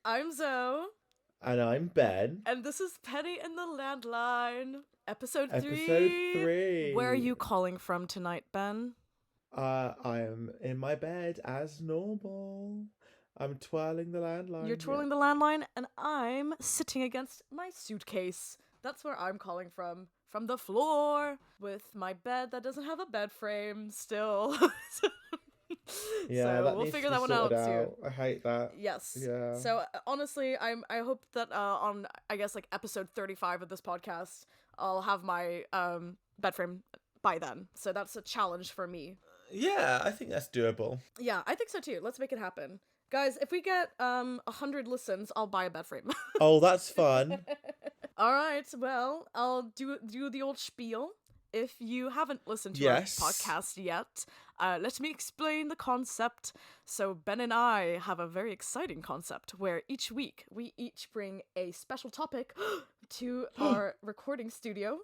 I'm Zoe. And I'm Ben. And this is Penny in the Landline. Episode Episode 3. Where are 3. you calling from tonight, Ben? I am in my bed as normal. I'm twirling the You're landline. twirling the landline, and I'm sitting against my suitcase. That's where I'm calling from. From the floor, with my bed that doesn't have a bed frame still. Yeah, So that we'll needs to figure be that one sorted out soon. out. I hate that. Yes. Yeah. So honestly, I hope that on I guess like episode 35 of this podcast, I'll have my bed frame by then. So that's a challenge for me. Yeah, I think that's doable. Yeah, I think so too. Let's make it happen. Guys, if we get 100 listens, I'll buy a bed frame. Oh, that's fun. All right. Well, I'll do the old spiel. If you haven't listened to Yes. our podcast yet, let me explain the concept. So Ben and I have a very exciting concept where each week we each bring a special topic to our recording studio,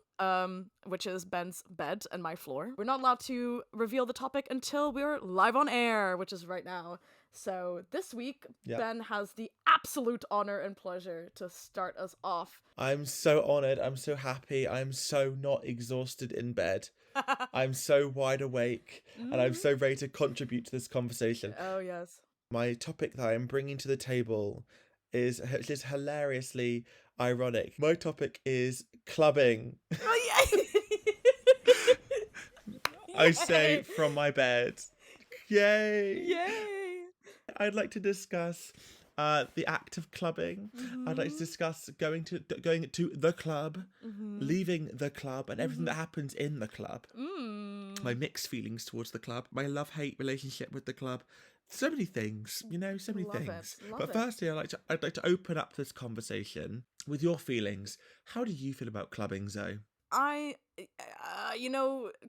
which is Ben's bed and my floor. We're not allowed to reveal the topic until we're live on air, which is right now. So this week, Yep. Ben has the absolute honor and pleasure to start us off. I'm so honoured. I'm so happy. I'm so not exhausted in bed. I'm so wide awake. And I'm so ready to contribute to this conversation. Oh, yes. My topic that I'm bringing to the table is just hilariously ironic. My topic is clubbing. Oh, yeah. I say from my bed. Yay! Yay! I'd like to discuss the act of clubbing. I'd like to discuss going to the club, leaving the club, and everything that happens in the club. My mixed feelings towards the club, my love-hate relationship with the club. So many things, so many Love things. it, love But it. firstly, I'd like to open up this conversation with your feelings. How do you feel about clubbing, Zoe?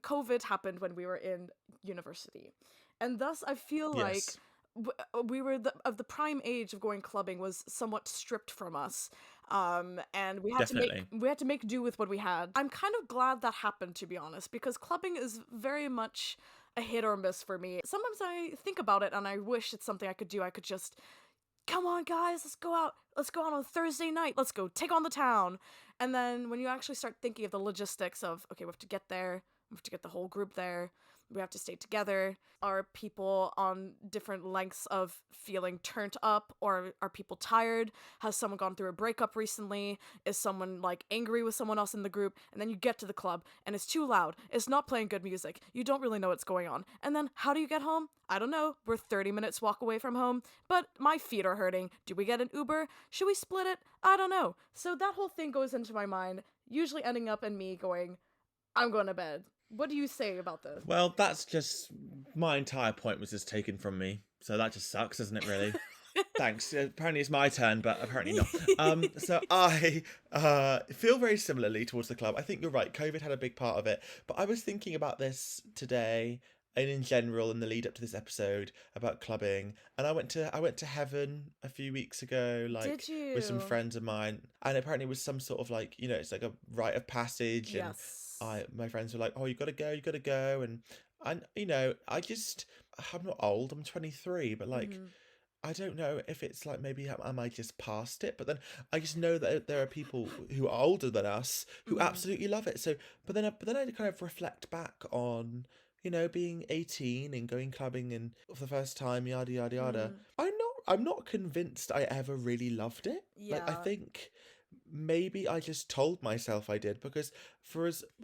COVID happened when we were in university. And thus I feel Yes. like we were of the prime age of going clubbing was somewhat stripped from us. And we had Definitely. to make do with what we had. I'm kind of glad that happened, to be honest, because clubbing is very much a hit or miss for me. Sometimes I think about it and I wish it's something I could do. I could just, come on guys, let's go out on Thursday night, let's go take on the town. And then when you actually start thinking of the logistics of, okay, we have to get there, we have to get the whole group there, we have to stay together. Are people on different lengths of feeling turned up, or are people tired? Has someone gone through a breakup recently? Is someone like angry with someone else in the group? And then you get to the club and it's too loud. It's not playing good music. You don't really know what's going on. And then how do you get home? I don't know. We're 30 minutes walk away from home, but my feet are hurting. Do we get an Uber? Should we split it? I don't know. So that whole thing goes into my mind, usually ending up in me going, I'm going to bed. What do you say about this? Well, that's just my entire point was just taken from me. So that just sucks, doesn't it, really? Thanks. Apparently it's my turn, but apparently not. So I feel very similarly towards the club. I think you're right. COVID had a big part of it. But I was thinking about this today and in general in the lead up to this episode about clubbing. And I went to Heaven a few weeks ago, Did you? with some friends of mine. And apparently it was some sort of it's like a rite of passage. Yes. And my friends were like, oh, you gotta go. And I'm not old, I'm 23, but I don't know if it's like maybe am I just past it, but then I just know that there are people who are older than us who absolutely love it. So, but then I kind of reflect back on being 18 and going clubbing and for the first time, yada yada yada. I'm not convinced I ever really loved it. Like I Yeah. think maybe I just told myself I did because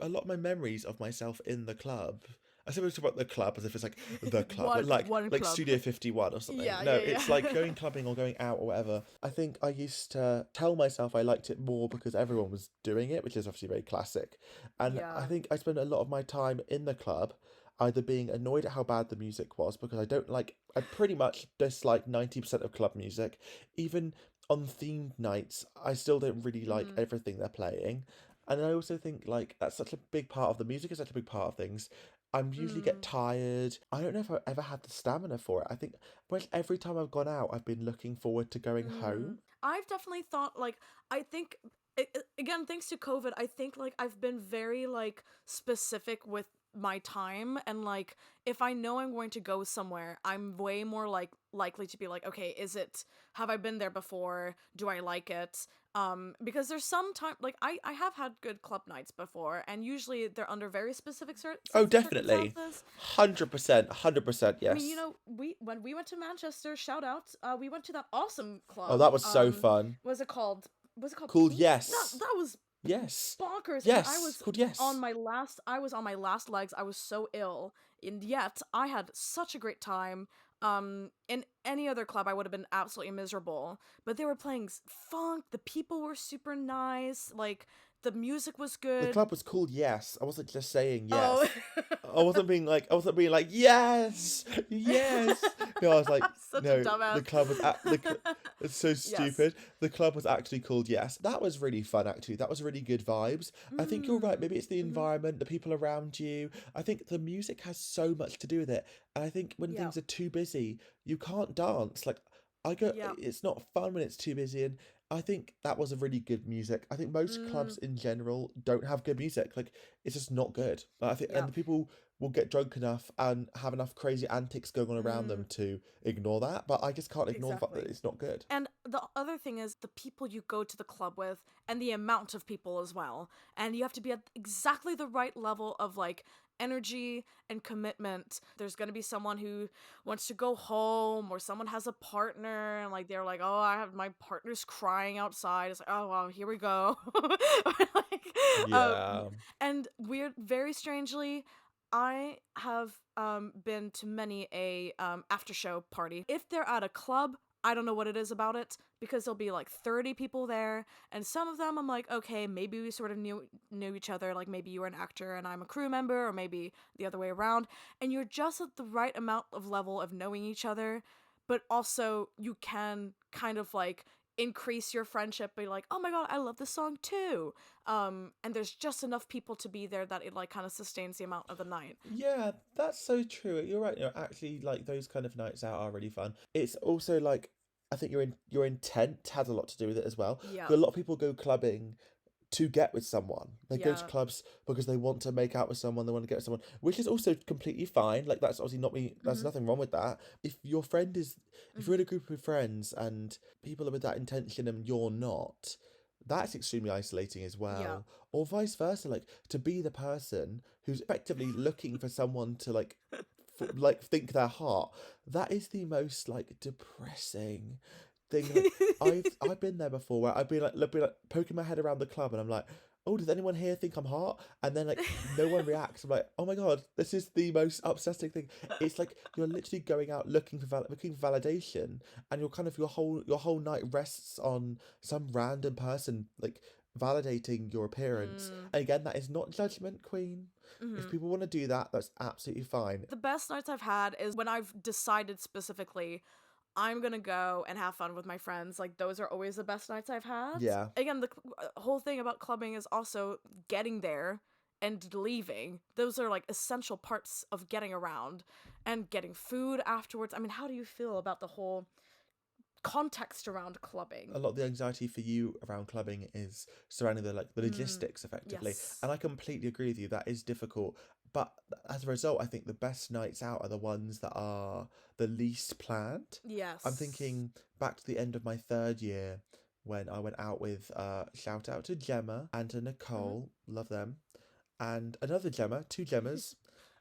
a lot of my memories of myself in the club. I suppose talk about the club as if it's like the club, One like club. Studio 51 or something. Yeah, No, yeah, it's yeah. like going clubbing or going out or whatever. I think I used to tell myself I liked it more because everyone was doing it, which is obviously very classic. And Yeah. I think I spent a lot of my time in the club either being annoyed at how bad the music was because I pretty much dislike 90% of club music. Even on themed nights, I still don't really like everything they're playing. And I also think that's such a big part of the music is such a big part of things. I usually get tired. I don't know if I've ever had the stamina for it. I think every time I've gone out, I've been looking forward to going home. I've definitely thought I think again, thanks to COVID, I think I've been very specific with my time, and like if I know I'm going to go somewhere, I'm way more like likely to be like, okay, have I been there before? Do I like it? Because there's some time, like I have had good club nights before, and usually they're under very specific Oh, sets of definitely. circumstances. 100%. 100%, I mean, you yes. know, when we went to Manchester, shout out, we went to that awesome Oh, club. that was so fun. Was it called? Was it called Called Peace? No, Yes. that was Yes. bonkers. And Yes. Called Yes. I was on my last legs. I was so ill, and yet I had such a great time. In any other club I would have been absolutely miserable, but they were playing funk. The people were super nice. Like the music was The good. club was called Yes. I wasn't just saying Oh. yes. I wasn't being like, yes, yes. No, I was like, Such a no, dumbass. it's so Yes. stupid. The club was actually called Yes. That was really fun, actually. That was really good vibes. I think you're right. Mm. Maybe it's the Mm-hmm. environment, the people around you. I think the music has so much to do with it. And I think when Yeah. things are too busy, you can't dance. Like, Yeah. it's not fun when it's too busy. And I think that was a really good music. I think most Mm. clubs in general don't have good music. Like, it's just not good. I think, Yeah. and the people will get drunk enough and have enough crazy antics going on around them Mm. to ignore that. But I just can't ignore the fact that Exactly. it's not good. And the other thing is the people you go to the club with and the amount of people as well. And you have to be at exactly the right level of like energy and commitment. There's going to be someone who wants to go home, or someone has a partner and like they're like, "Oh, I have my partner's crying outside." It's like, "Oh, well, here we go." like Yeah. and weird very strangely, I have been to many a after show party. If they're at a club, I don't know what it is about it, because there'll be like 30 people there, and some of them I'm like, okay, maybe we sort of knew each other, like maybe you were an actor and I'm a crew member, or maybe the other way around, and you're just at the right amount of level of knowing each other, but also you can kind of like increase your friendship, be like, oh my god, I love this song too. And there's just enough people to be there that it like kind of sustains the amount of the night. Yeah, that's so true. You're right. Actually, like those kind of nights out are really fun. It's also like I think your intent has a lot to do with it as well. Yeah. 'Cause a lot of people go clubbing to get with someone. They go to Yeah. clubs because they want to make out with someone, they want to get with someone, which is also completely fine. Like that's obviously not me. There's Mm-hmm. nothing wrong with that. If you're Mm-hmm. in a group of friends and people are with that intention and you're not, that's extremely isolating as Yeah. well. Or vice versa, like to be the person who's effectively looking for someone to like think their heart. That is the most like depressing thing. Like I've been there before where I've been like poking my head around the club and I'm like, oh, does anyone here think I'm hot? And then like no one reacts. I'm like, oh my god, this is the most upsetting thing. It's like you're literally going out looking for validation, and your whole night rests on some random person like validating your appearance. Mm. And again, that is not judgment, Queen. If Mm-hmm. people want to do that, that's absolutely fine. The best nights I've had is when I've decided specifically I'm gonna go and have fun with my friends. Like those are always the best nights I've had. Yeah. Again, the whole thing about clubbing is also getting there and leaving. Those are like essential parts of getting around and getting food afterwards. I mean, how do you feel about the whole context around A clubbing? lot of the anxiety for you around clubbing is surrounding the Mm, logistics effectively, and yes. I completely agree with you. That is difficult, but as a result, I think the best nights out are the ones that are the least planned. I'm Yes. thinking back to the end of my third year when I went out with shout out to Gemma and to Mm-hmm. Nicole, love them, and another Gemma, two Gemmas,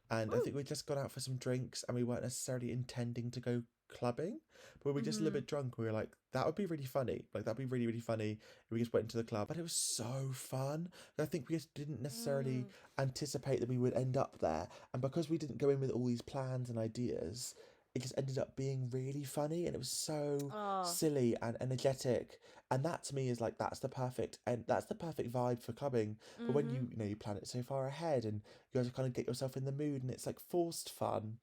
and I Woo. think we'd just gone out for some drinks and we weren't necessarily intending to go clubbing, but we were just a little Mm-hmm. bit drunk. We were like, that would be really funny. Like that'd be really, really funny if we just went into the club. But it was so fun. I think we just didn't necessarily Mm. anticipate that we would end up there. And because we didn't go in with all these plans and ideas, it just ended up being really funny and it was so Oh. silly and energetic. And that to me is like that's the perfect vibe for clubbing. But when Mm-hmm. you plan it so far ahead and you have to kind of get yourself in the mood and it's like forced fun.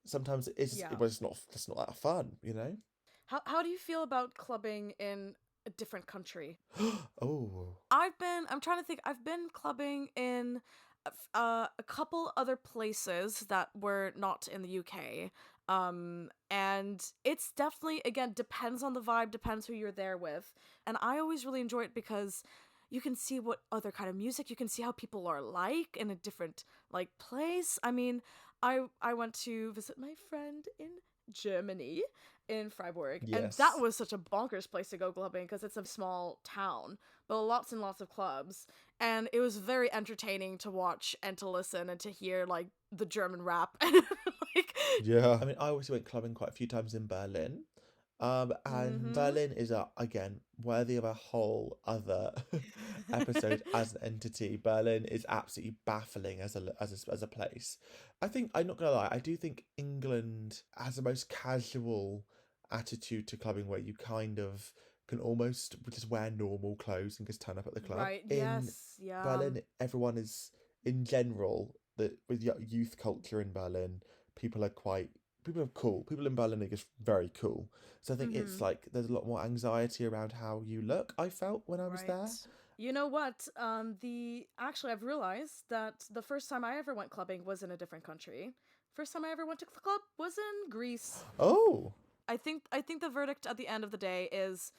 Sometimes Yeah. it's not that fun, you know? How do you feel about clubbing in a different country? Oh. I'm trying to think. I've been clubbing in a couple other places that were not in the UK. And it's definitely, again, depends on the vibe, depends who you're there with. And I always really enjoy it because you can see what other kind of music, you can see how people are like in a different like place. I mean, I went to visit my friend in Germany, in Freiburg, and that Yes. was such a bonkers place to go clubbing because it's a small town, but lots and lots of clubs, and it was very entertaining to watch and to listen and to hear like the German rap and like Yeah. I mean, I also went clubbing quite a few times in Berlin. And mm-hmm. Berlin is again worthy of a whole other episode as an entity. Berlin is absolutely baffling as a place. I think I'm not gonna lie. I do think England has the most casual attitude to clubbing, where you kind of can almost just wear normal clothes and just turn up at the club. Right, In yes, yeah. Berlin, everyone is in general that with youth culture in Berlin, people are quite people are cool. People in Berlin are just very cool. So I think it's Mm-hmm. like there's a lot more anxiety around how you look, I felt when I was Right. there. You know what? The actually I've realized that the first time I ever went clubbing was in a different country. First time I ever went to the club was in Greece. Oh, I think the verdict at the end of the day is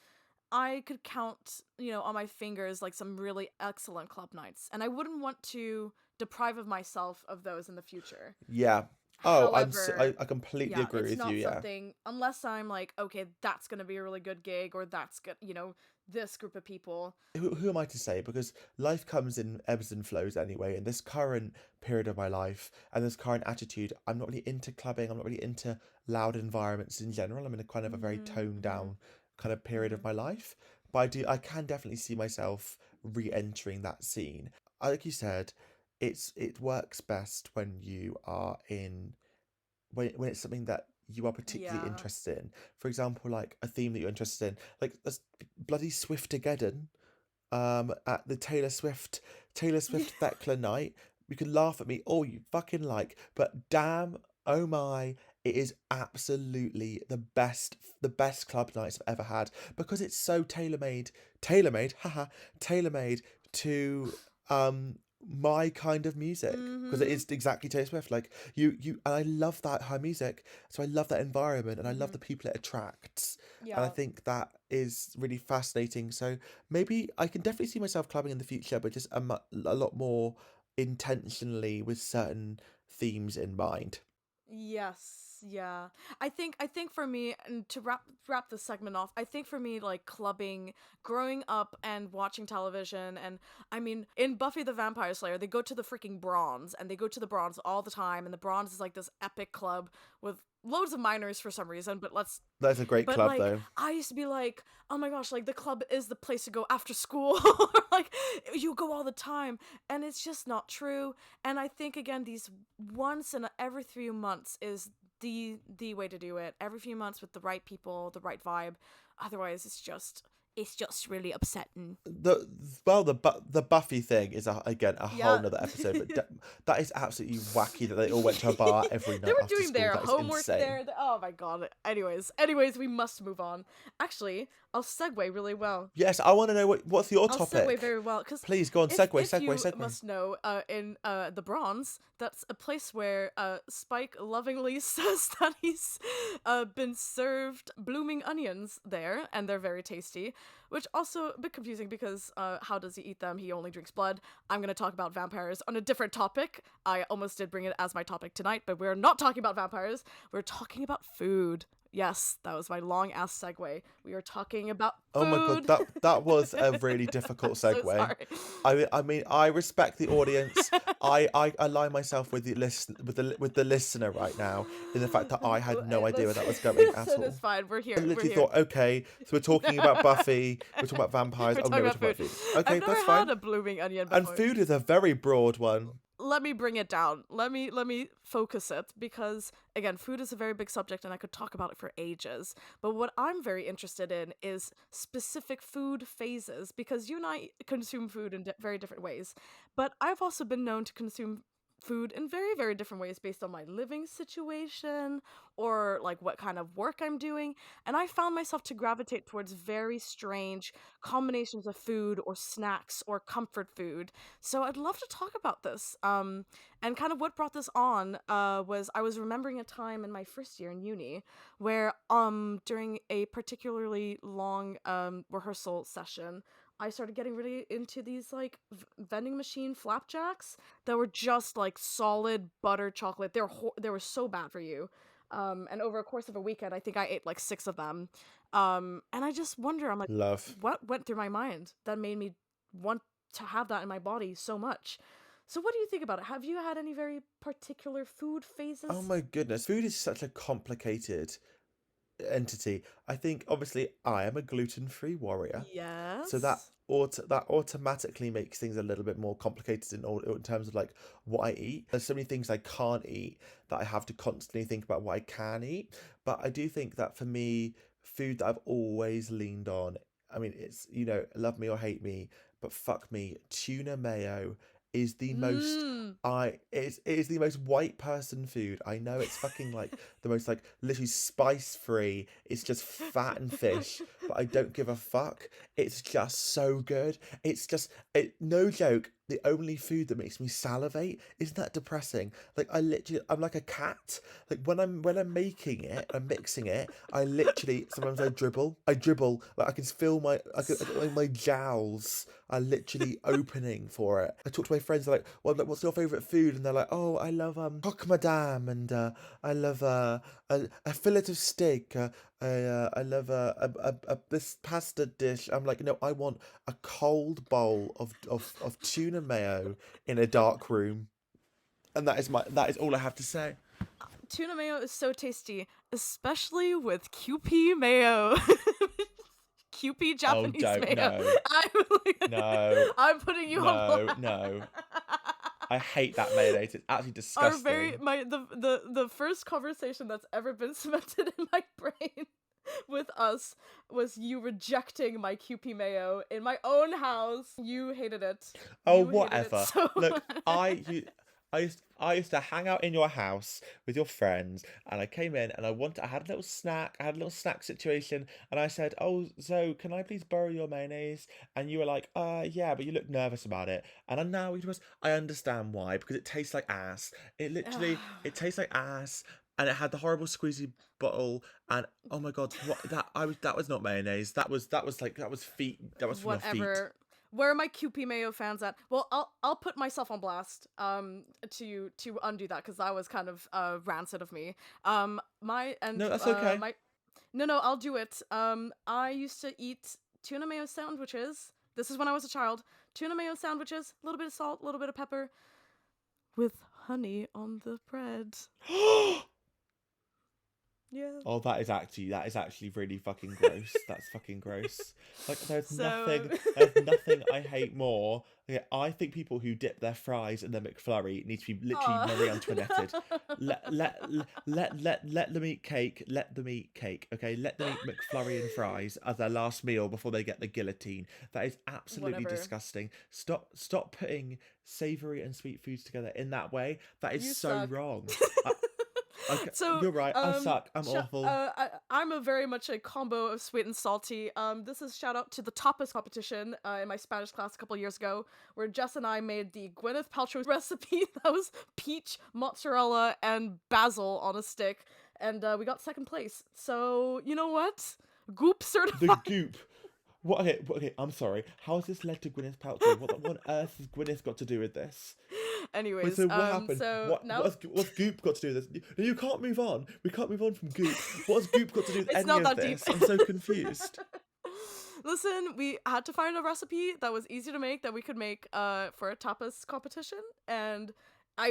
I could count, on my fingers like some really excellent club nights, and I wouldn't want to deprive of myself of those in the future. yeah. Oh, However, I completely yeah, agree it's with you. not Yeah. something unless I'm like, okay, that's gonna be a really good gig, or that's good, this group of people. Who am I to say? Because life comes in ebbs and flows anyway. In this current period of my life and this current attitude, I'm not really into clubbing. I'm not really into loud environments in general. I'm in a kind of a very Mm-hmm, toned mm-hmm, down kind of period mm-hmm. of my life. But I can definitely see myself re-entering that scene. Like you said, it works best when you are in when it's something that you are particularly Yeah. interested in. For example, like a theme that you're interested in, like that's bloody Swiftageddon at the Taylor Swift Thekla night. You can laugh at me all you fucking like, but damn, oh my, it is absolutely the best club nights I've ever had because it's so haha, tailor made to my kind of music because it Mm-hmm. is exactly Taylor Swift. Like and I love that her music, so I love that environment and I love Mm-hmm. the people it attracts, and I Yeah. think that is really fascinating. So maybe I can definitely see myself clubbing in the future, but just a lot more intentionally with certain themes in mind. Yes, yeah. I think for me, and to wrap this segment off, I think for me like clubbing, growing up and watching television, and I mean in Buffy the Vampire Slayer, they go to the freaking Bronze, and they go to the Bronze all the time, and the Bronze is like this epic club with loads of minors for some reason, That's a great but club like though. I used to be like, oh my gosh, like the club is the place to go after school. Or like you go all the time, and it's just not true. And I think again, these once in every 3 months is the way to do it. Every few months with the right people, the right vibe. Otherwise, it's just really upsetting. the the Buffy thing is again a whole Yeah. nother episode, but that is absolutely wacky that they all went to a bar every They night were after doing school. their That is homework insane. there. Oh my god. Anyways, we must move on. Actually, I'll segue really well. Yes, I want to know what's your I'll segue topic. very well because Please go on, if segue, you segue. must know, in the Bronze, that's a place where Spike lovingly says that he's been served blooming onions there, and they're very tasty. Which also a bit confusing because how does he eat them? He only drinks blood. I'm gonna talk about vampires on a different topic. I almost did bring it as my topic tonight, but we're not talking about vampires. We're talking about food. Yes, that was my long ass segue. We are talking about Oh my god, food. that was a really difficult I'm so segue. sorry. I mean, I respect the audience. I align myself with the with the listener right now in the fact that I had no idea where that was going at Listen, it's all. fine. We're I here. We're literally here. thought, okay, so we're talking about Buffy, we're talking about vampires. We're Oh no, talking we're about talking food. about food. I've Okay, never that's had fine. a blooming onion And before. food is a very broad one. Let me bring it down. Let me focus it because again, food is a very big subject and I could talk about it for ages. But what I'm very interested in is specific food phases because you and I consume food in very different ways. But I've also been known to consume food in very very different ways based on my living situation or like what kind of work I'm doing, and I found myself to gravitate towards very strange combinations of food or snacks or comfort food. So I'd love to talk about this. And kind of what brought this on was I was remembering a time in my first year in uni where during a particularly long rehearsal session, I started getting really into these like vending machine flapjacks that were just like solid butter chocolate. They were so bad for you. And over a course of a weekend, I think I ate like 6 of them. And I just wonder, I'm like, Love. what went through my mind that made me want to have that in my body so much? So what do you think about it? Have you had any very particular food Oh phases? my goodness. Food is such a complicated entity. I think obviously I am a gluten-free warrior. So that Yes. that automatically makes things a little bit more complicated in terms of like what I eat. There's so many things I can't eat that I have to constantly think about what I can eat. But I do think that for me, food that I've always leaned on, I mean, it's, love me or hate me, but fuck me, tuna mayo is the most Mmm. it is the most white person food. I know it's fucking like the most like literally spice free. It's just fat and fish, but I don't give a fuck. It's just so good. No joke. The only food that makes me salivate. Isn't that depressing? Like I'm like a cat. Like when I'm making it, I'm mixing it. I literally sometimes I dribble. I dribble. Like I can feel I got like my jowls are literally opening for it. I talk to my friends like, well, like, what's your favorite food? And they're like, oh, I love coq madame, and I love a fillet of steak. I love this pasta dish. I'm like, no, I want a cold bowl of tuna mayo in a dark room, and that is all I have to say. Tuna mayo is so tasty, especially with QP mayo. QP Oh, Japanese don't mayo. no, no, I'm putting you on no, blast. no. I hate that mayonnaise. It's absolutely Our very disgusting. my the first conversation that's ever been cemented in my brain with us was you rejecting my QP mayo in my own house. You hated it. Oh, You hated it whatever. so Look, much. I used to hang out in your house with your friends, and I came in and I had a little snack. I had a little snack situation, and I said, "Oh, Zoe, can I please borrow your mayonnaise?" And you were like, yeah," but you look nervous about it. And I now it was I understand why, because it tastes like ass. It tastes like ass, and it had the horrible squeezy bottle. And oh my god, that was not mayonnaise. That was feet. That was from your feet. Whatever. Where are my QP mayo fans at? Well, I'll put myself on blast to undo that because that was kind of rancid of me. My and No, that's okay. my No, I'll do it. I used to eat tuna mayo sandwiches. This is when I was a child. Tuna mayo sandwiches, a little bit of salt, a little bit of pepper, with honey on the bread. Yeah. Oh, that is actually really fucking gross. That's fucking gross. Like So there's nothing I hate more. Okay, I think people who dip their fries in their McFlurry need to be literally Marie Antoinetted. no. Let them eat cake. Let them eat cake. Okay, let them eat McFlurry and fries as their last meal before they get the guillotine. That is absolutely Whatever. disgusting. Stop putting savory and sweet foods together in that way. That is You so suck. wrong. Okay, So, you're right. I suck. I'm awful. I'm a very much a combo of sweet and salty. This is shout out to the tapas competition in my Spanish class a couple years ago, where Jess and I made the Gwyneth Paltrow recipe that was peach, mozzarella, and basil on a stick, and we got second place. So you know what? Goop The certified. goop. What? Okay, okay. I'm sorry. How has this led to Gwyneth Paltrow? What on earth has Gwyneth got to do with this? Wait. Anyways, So what happened? so now What's Goop got to do with this? No, you can't move on. We can't move on from Goop. What has Goop got to do with it's any not of that deep. this? I'm so confused. Listen, we had to find a recipe that was easy to make that we could make for a tapas competition, and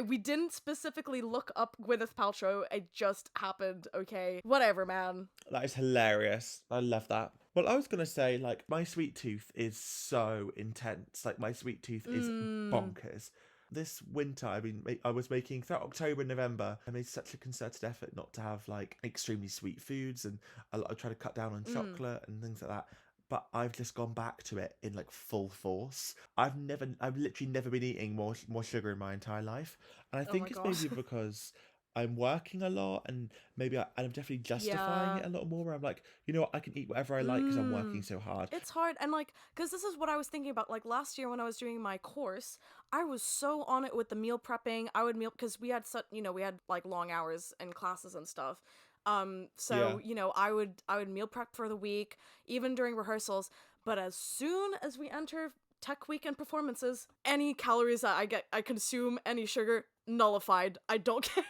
we didn't specifically look up Gwyneth Paltrow. It just happened. Okay, whatever, man. That is hilarious. I love that. Well, I was gonna say, like, my sweet tooth is so intense. Like, my sweet tooth is Mm. bonkers. This winter, I was making throughout October and November. I made such a concerted effort not to have like extremely sweet foods, and I try to cut down on Mm. chocolate and things like that. But I've just gone back to it in like full force. I've literally never been eating more sugar in my entire life, and I Oh my think it's gosh. maybe because I'm working a lot, and I'm definitely justifying Yeah. it a lot more. Where I'm like, you know what, I can eat whatever I like because I'm working Mm. so hard. It's hard, and like, because this is what I was thinking about. Like last year when I was doing my course, I was so on it with the meal prepping. I would meal because we had such, we had like long hours and classes and stuff. Yeah. So I would meal prep for the week, even during rehearsals. But as soon as we enter tech weekend performances, any calories that I consume, any sugar, nullified. I don't care.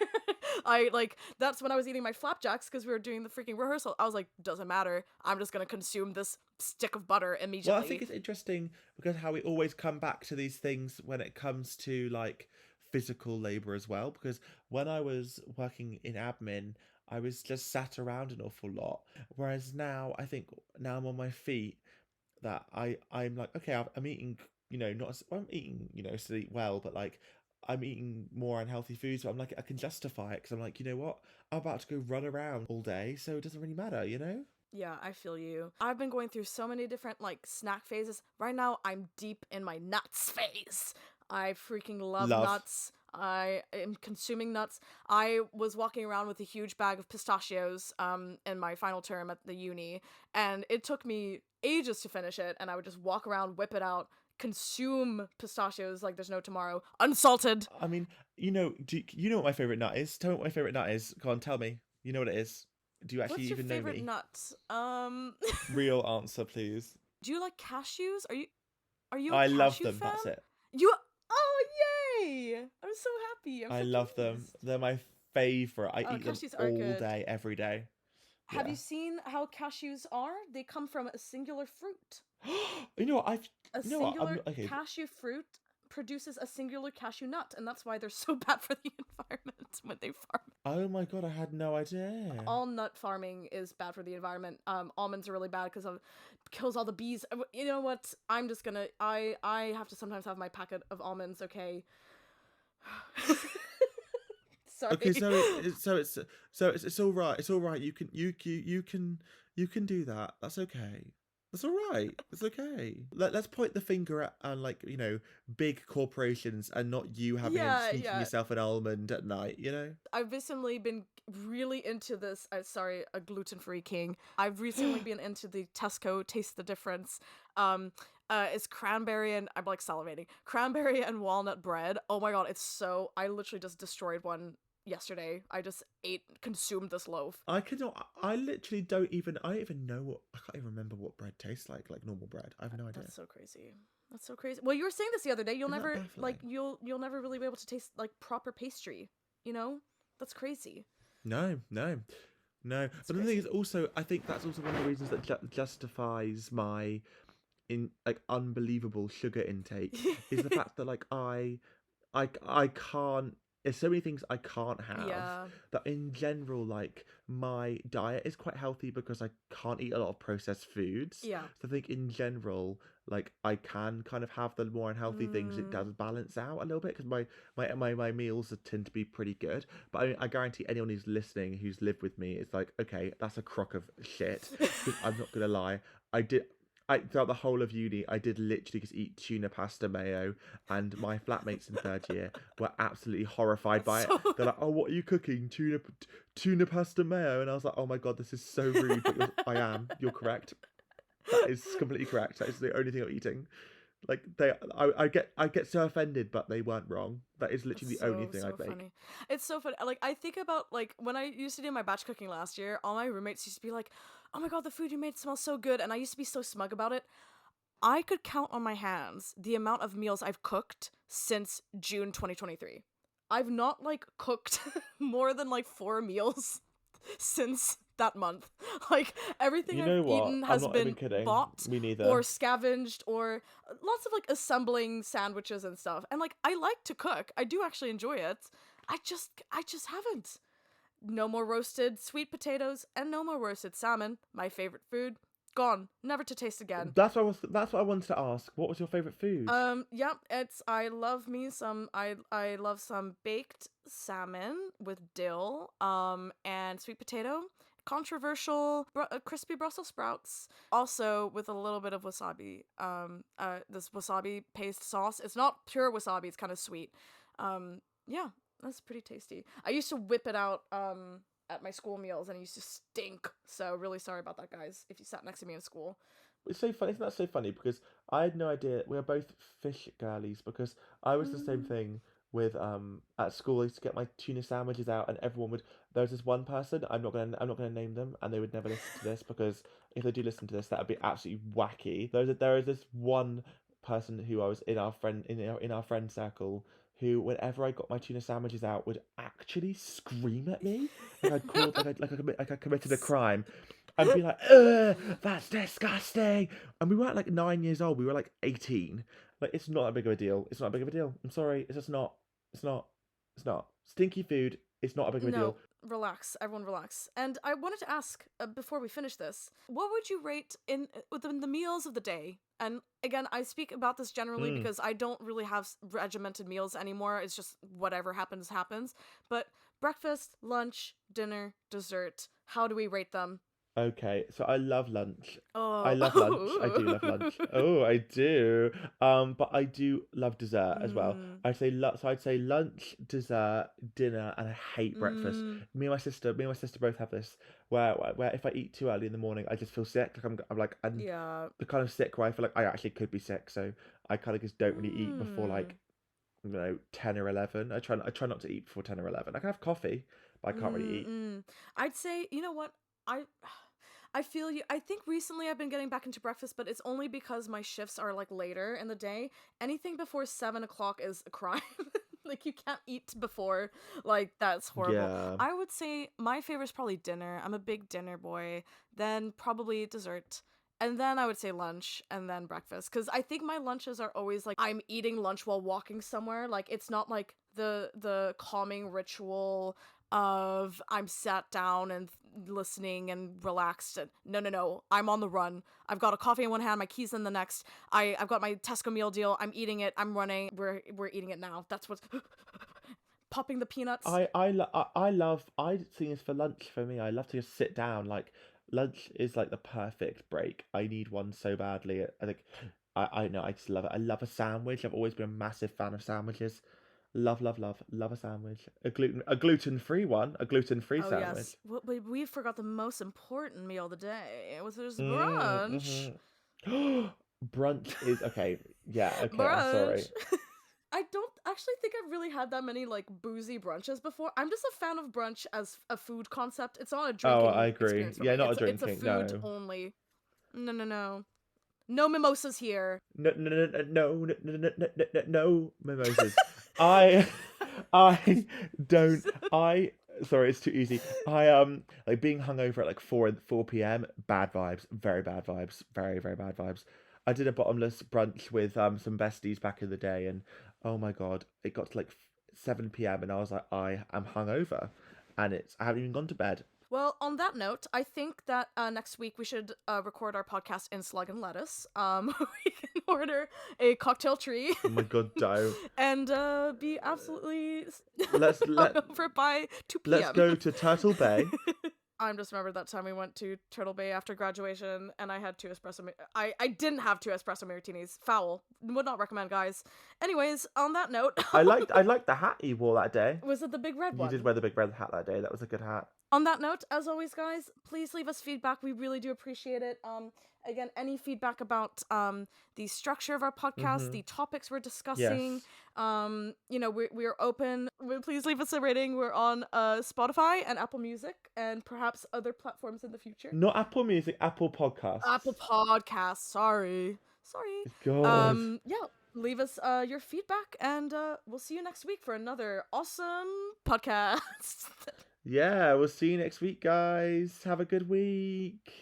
That's when I was eating my flapjacks because we were doing the freaking rehearsal. I was like, doesn't matter. I'm just gonna consume this stick of butter Well, I think immediately. it's interesting because how we always come back to these things when it comes to like physical labor as well. Because when I was working in admin, I was just sat around an awful lot. Whereas now, I think now I'm on my feet, that I'm like, okay, I'm eating, not I'm eating, to eat well, but like I'm eating more unhealthy foods. But I'm like, I can justify it because I'm like, you know what? I'm about to go run around all day, so it doesn't really matter. Yeah, I feel you. I've been going through so many different like snack phases. Right now, I'm deep in my nuts phase. I freaking love Love. nuts. I am consuming nuts. I was walking around with a huge bag of pistachios in my final term at the uni, and it took me ages to finish it, and I would just walk around, whip it out, consume pistachios like there's no tomorrow, unsalted. I mean, you know what my favorite nut is? Tell me what my favorite nut is. Go on, tell me. You know what it is? Do you actually What's your even know favorite me? nut? Real answer, please. Do you like cashews? Are you a I love cashew them. fan? That's it. You Oh yay! I'm so happy. I'm I so love them. pleased. They're my favorite. I eat them Cashews are all good. day, every day. Have Yeah. you seen how cashews are? They come from a singular fruit. you know what? I've. A You know what? I'm singular okay. cashew fruit produces a singular cashew nut, and that's why they're so bad for the environment when they farm. Oh my god, I had no idea. All nut farming is bad for the environment. Almonds are really bad because of kills all the bees. You know what? I'm just gonna. I have to sometimes have my packet of almonds. Okay. Okay, Sorry. it's all right. It's all right. You can do that. That's okay. That's all right. It's okay. Let's point the finger at like big corporations and not you having and Yeah, sneaking yeah. yourself an almond at night. I've recently been really into this. Sorry, a gluten-free king. I've recently been into the Tesco Taste the Difference. It's cranberry and I'm like salivating. Cranberry and walnut bread. Oh my god, it's so. I literally just destroyed one yesterday. I just consumed this loaf. I cannot. I literally don't even. I don't even know what. I can't even remember what bread tastes like normal bread. I have no idea. That's so crazy. That's so crazy. Well, you were saying this the other day. You'll Isn't that never baffling? you'll never really be able to taste like proper pastry. You know, that's crazy. No, no, no. That's But the thing crazy. is, also, I think that's also one of the reasons that justifies my in like unbelievable sugar intake is the fact that like I can't. There's so many things I can't have Yeah. that in general, like my diet is quite healthy because I can't eat a lot of processed foods. Yeah. So I think in general, like I can kind of have the more unhealthy things. It Mm. does balance out a little bit because my meals tend to be pretty good. But I guarantee anyone who's listening who's lived with me is like, okay, that's a crock of shit. Because I'm not gonna lie, I did. Throughout the whole of uni, I did literally just eat tuna pasta mayo, and my flatmates in third year were absolutely horrified by it. So They're like, "Oh, what are you cooking? Tuna pasta mayo?" And I was like, "Oh my god, this is so rude." But I am. You're correct. That is completely correct. That is the only thing I'm eating. Like I get so offended, but they weren't wrong. That is That's literally the only thing I so make. funny. It's so funny. Like I think about like when I used to do my batch cooking last year, all my roommates used to be like, "Oh my god, the food you made smells so good," and I used to be so smug about it. I could count on my hands the amount of meals I've cooked since June 2023. I've not like cooked more than like 4 meals since that month. Like everything You I've know what? eaten I'm has not even been kidding. bought Me or neither. scavenged or lots of like assembling sandwiches and stuff. And like I like to cook. I do actually enjoy it. I just haven't. No more roasted sweet potatoes and no more roasted salmon, my favorite food. Gone, never to taste again. That's what I wanted to ask. What was your favorite food? Yep, it's I love me some I love some baked salmon with dill, and sweet potato. Controversial, crispy Brussels sprouts, also with a little bit of wasabi. This wasabi paste sauce. It's not pure wasabi. It's kind of sweet. Yeah, that's pretty tasty. I used to whip it out, at my school meals, and it used to stink. So really sorry about that, guys. If you sat next to me in school. It's so funny. Isn't that so funny? Because I had no idea we were both fish girlies. Because I was the same Mm. thing with at school. I used to get my tuna sandwiches out, and everyone would. There was this one person. I'm not gonna name them, and they would never listen to this because if they do listen to this, that would be absolutely wacky. There is this one person who I was in our friend circle who, whenever I got my tuna sandwiches out, would actually scream at me like I'd called like I committed a crime, and be like, "Ugh, that's disgusting." And we weren't like 9 years old; we were like 18. Like, it's not that big of a deal. It's not a big of a deal. I'm sorry, it's just not. It's not. It's not. Stinky food. It's not a big of a deal. No, relax, everyone, relax. And I wanted to ask before we finish this, what would you rate in within the meals of the day? And again, I speak about this generally Mm. because I don't really have regimented meals anymore. It's just whatever happens happens. But breakfast, lunch, dinner, dessert. How do we rate them? Okay, so I love lunch. I Oh, love lunch. I do love lunch. Oh, I do. But I do love dessert as well. mm, So I'd say lunch, dessert, dinner, and I hate breakfast. mm, Me and my sister both have this where if I eat too early in the morning, I just feel sick. I'm yeah. the kind of sick where I feel like I actually could be sick. So I kind of just don't really eat before Mm, like 10 or 11. I try not to eat before 10 or 11. I can have coffee, but I can't really eat. I'd say, you know what? I I feel you. I think recently I've been getting back into breakfast, but it's only because my shifts are like later in the day. Anything before 7 o'clock is a crime. Like you can't eat before. Like that's horrible. Yeah. I would say my favorite is probably dinner. I'm a big dinner boy. Then probably dessert. And then I would say lunch and then breakfast. Cause I think my lunches are always like I'm eating lunch while walking somewhere. Like it's not like the calming ritual of I'm sat down and listening and relaxed. And no, I'm on the run. I've got a coffee in one hand, my keys in the next. I've got my Tesco meal deal. I'm eating it. I'm running. We're eating it now. That's what's popping the peanuts. I think it's for lunch for me. I love to just sit down. Like, lunch is like the perfect break. I need one so badly. I think I know, I just love it. I love a sandwich. I've always been a massive fan of sandwiches. Love a sandwich. A gluten free one. A gluten free Oh yes, sandwich. well, but we forgot the most important meal of the day. It was this Mm, brunch. hmm Brunch is okay. Yeah, okay, I'm sorry. Brunch. I don't actually think I've really had that many like boozy brunches before. I'm just a fan of brunch as a food concept. It's not a Oh, I drinking agree. experience for Yeah, me. not a It's a drinking. food No. only. No. No mimosas here. No mimosas. I I don't I sorry, it's too easy. I like being hungover at like 4 p.m. Bad vibes, very bad vibes, very bad vibes. I did a bottomless brunch with some besties back in the day, and oh my god, it got to like 7 p.m. and I was like, I am hungover, and I haven't even gone to bed. Well, on that note, I think that next week we should record our podcast in Slug and Lettuce. We can order a cocktail tree Oh my god, don't. and be absolutely Let's let hungover by 2 let's p.m. go to Turtle Bay. I'm just remembered that time we went to Turtle Bay after graduation and I had two espresso. I didn't have two espresso martinis. Foul. Would not recommend, guys. Anyways, on that note, I liked the hat you wore that day. was it the big red You did one? wear the big red hat that day. That was a good hat. On that note, as always, guys, please leave us feedback. We really do appreciate it. Again, any feedback about the structure of our podcast, Mm-hmm. the topics we're discussing, Yes. we're open. Please leave us a rating. We're on Spotify and Apple Music and perhaps other platforms in the future. Not Apple Music, Apple Apple Podcasts. Podcasts. Sorry. God. Yeah. Leave us your feedback, and we'll see you next week for another awesome podcast. Yeah, we'll see you next week, guys. Have a good week.